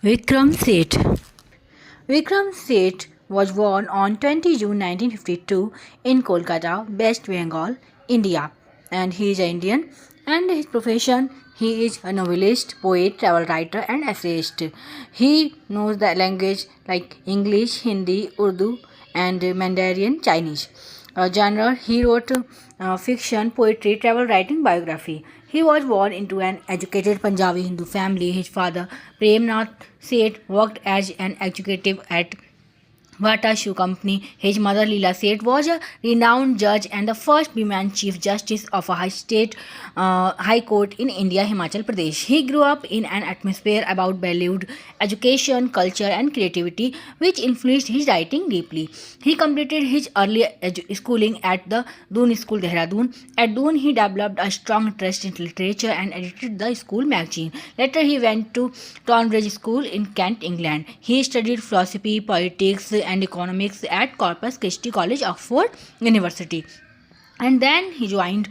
Vikram Seth. Vikram Seth was born on 20 June 1952 in Kolkata, West Bengal, India, and he is Indian. And his profession, he is a novelist, poet, travel writer, and essayist. He knows the language like English, Hindi, Urdu, and Mandarin Chinese. Genre, he wrote fiction, poetry, travel writing, biography. He was born into an educated Punjabi Hindu family. His father, Premnath Seth, worked as an executive at Bata Shoe Company. His mother Leela Seth was a renowned judge and the first woman Chief Justice of a high court in India, Himachal Pradesh. He grew up in an atmosphere about valued education, culture, and creativity, which influenced his writing deeply. He completed his early schooling at the Doon School, Dehradun. At Doon, he developed a strong interest in literature and edited the school magazine. Later, he went to Tonbridge School in Kent, England. He studied philosophy, politics, and economics at Corpus Christi College, Oxford University. And then he joined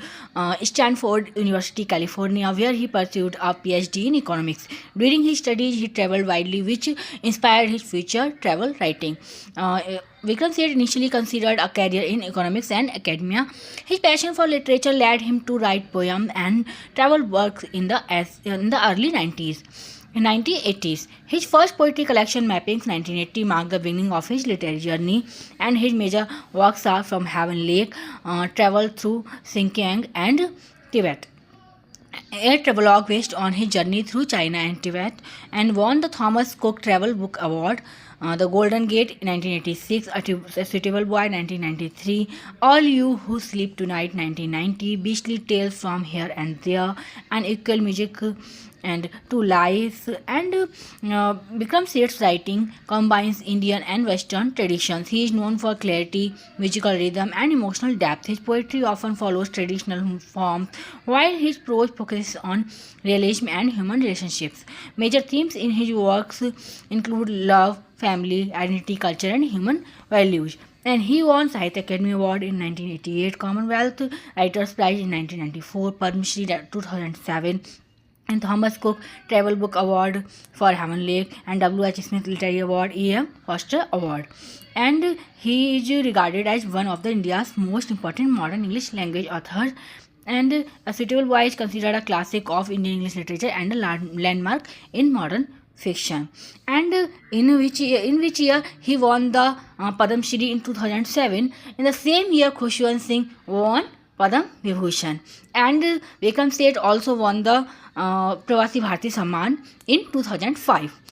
Stanford University, California, where he pursued a PhD in economics. During his studies, he traveled widely, which inspired his future travel writing. Vikram Seth initially considered a career in economics and academia. His passion for literature led him to write poems and travel works in the early 90s. In 1980s, his first poetry collection, Mappings 1980, marked the beginning of his literary journey, and his major works are From Heaven Lake, Travel Through Xinjiang and Tibet, a travelogue based on his journey through China and Tibet, and won the Thomas Cook Travel Book Award. The Golden Gate 1986, A Suitable Boy 1993, All You Who Sleep Tonight 1990, Beastly Tales from Here and There, Unequal Music and Two Lives. And Vikram Seth's writing combines Indian and Western traditions. He is known for clarity, musical rhythm, and emotional depth. His poetry often follows traditional forms, while his prose focuses on realism and human relationships. Major themes in his works include love, family, identity, culture, and human values. And he won Sahitya Academy Award in 1988, Commonwealth Writers' Prize in 1994, Padma Shri 2007, and Thomas Cook Travel Book Award for Heaven Lake, and W.H. Smith Literary Award, E.M. Foster Award. And he is regarded as one of the India's most important modern English language authors. And A Suitable Boy is considered a classic of Indian English literature and a landmark in modern fiction. And in which year he won the Padma Shri in 2007. In the same year, Khushwant Singh won Padma Vibhushan. And Vikram Seth also won the Pravasi Bharati Samman in 2005.